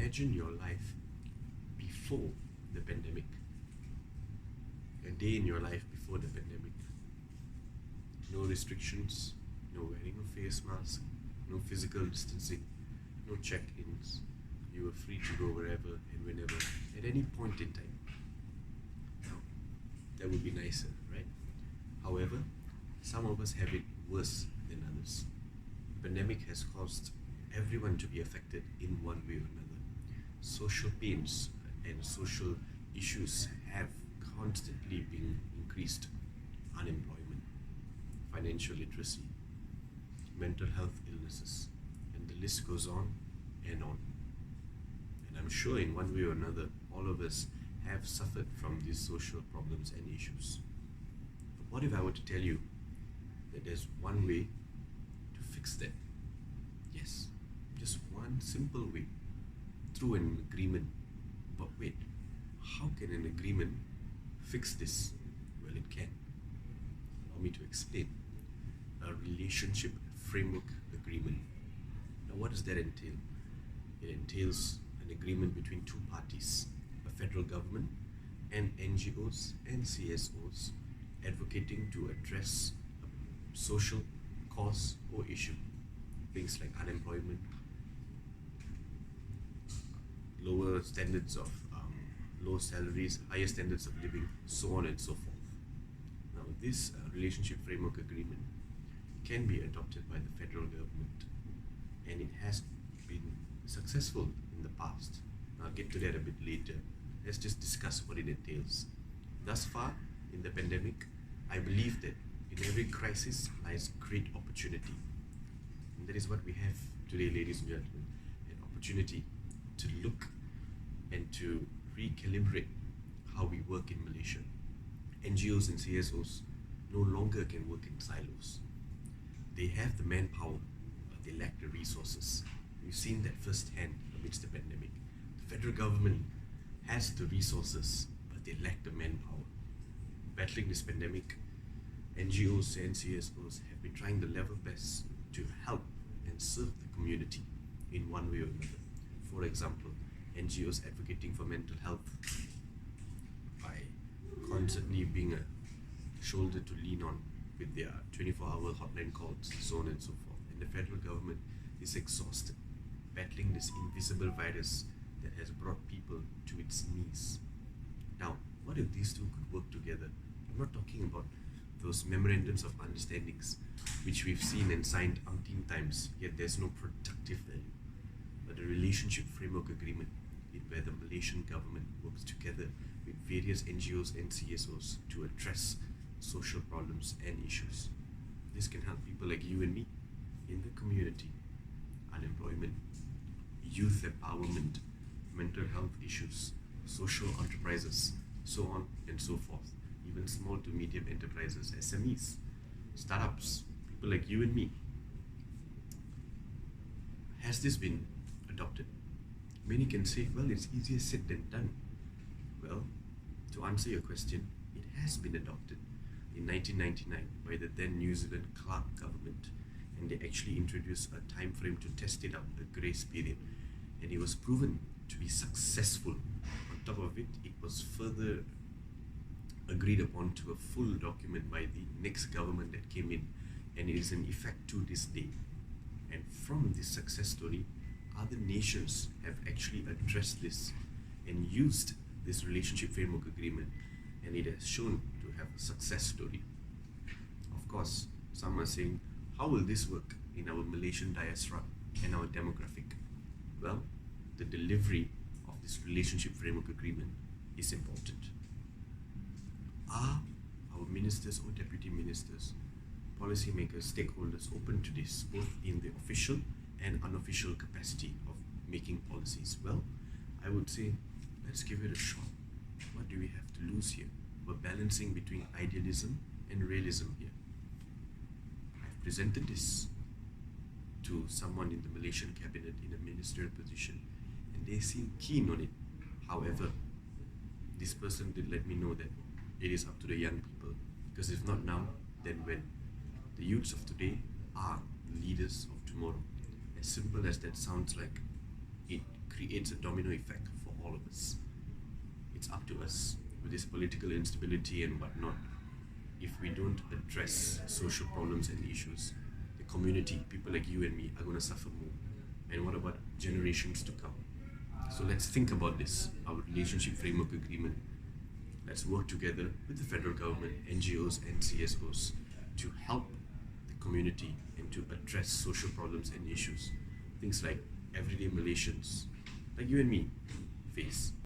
imagine your life before the pandemic, a day in your life before the pandemic. No restrictions, no wearing a face mask, no physical distancing, no check-ins. You were free to go wherever and whenever, at any point in time. Now, that would be nicer, right? However, some of us have it worse than others. The pandemic has caused everyone to be affected in one way or another. Social pains and social issues have constantly been increased. Unemployment, financial literacy, mental health illnesses, and the list goes on and on. And I'm sure in one way or another, all of us have suffered from these social problems and issues. But what if I were to tell you that there's one way to fix that? Yes, just one simple way, through an agreement. But wait, how can an agreement fix this? Well, it can. Allow me to explain. A relationship framework agreement. Now, what does that entail? It entails an agreement between two parties, a federal government and NGOs and CSOs, advocating to address a social cause or issue. Things like unemployment, lower standards of low salaries, higher standards of living, so on and so forth. Now, this relationship framework agreement can be adopted by the federal government, and it has been successful in the past. I'll get to that a bit later. Let's just discuss what it entails. Thus far, in the pandemic, I believe that in every crisis lies great opportunity. And that is what we have today, ladies and gentlemen, an opportunity to look and to recalibrate how we work in Malaysia. NGOs and CSOs no longer can work in silos. They have the manpower, but they lack the resources. We've seen that firsthand amidst the pandemic. The federal government has the resources, but they lack the manpower. Battling this pandemic, NGOs and CSOs have been trying their level best to help and serve the community in one way or another. For example, NGOs advocating for mental health by constantly being a shoulder to lean on with their 24-hour hotline calls, so on and so forth. And the federal government is exhausted, battling this invisible virus that has brought people to its knees. Now, what if these two could work together? I'm not talking about those memorandums of understandings which we've seen and signed umpteen times, yet there's no productive value. But a relationship framework agreement where the Malaysian government works together with various NGOs and CSOs to address social problems and issues. This can help people like you and me in the community. Unemployment, youth empowerment, mental health issues, social enterprises, so on and so forth. Even small to medium enterprises, SMEs, startups, people like you and me. Has this been adopted? Many can say, well, it's easier said than done. Well, to answer your question, it has been adopted in 1999 by the then New Zealand Clark government, and they actually introduced a time frame to test it out, a grace period, and it was proven to be successful. On top of it, it was further agreed upon to a full document by the next government that came in, and it is in effect to this day. And from this success story, other nations have actually addressed this and used this relationship framework agreement, and it has shown to have a success story. Of course, some are saying, how will this work in our Malaysian diaspora and our demographic? Well, the delivery of this relationship framework agreement is important. Are our ministers or deputy ministers, policymakers, stakeholders open to this, both in the official and unofficial capacity of making policies? Well, I would say, let's give it a shot. What do we have to lose here? We're balancing between idealism and realism here. I've presented this to someone in the Malaysian cabinet in a ministerial position, and they seem keen on it. However, this person did let me know that it is up to the young people, because if not now, then when? The youths of today are leaders of tomorrow. As simple as that sounds like, it creates a domino effect for all of us. It's up to us with this political instability and whatnot. If we don't address social problems and issues, the community, people like you and me, are going to suffer more. And what about generations to come? So let's think about this, our relationship framework agreement. Let's work together with the federal government, NGOs, and CSOs to help the community and to address social problems and issues. Things like everyday Malaysians, like you and me, face.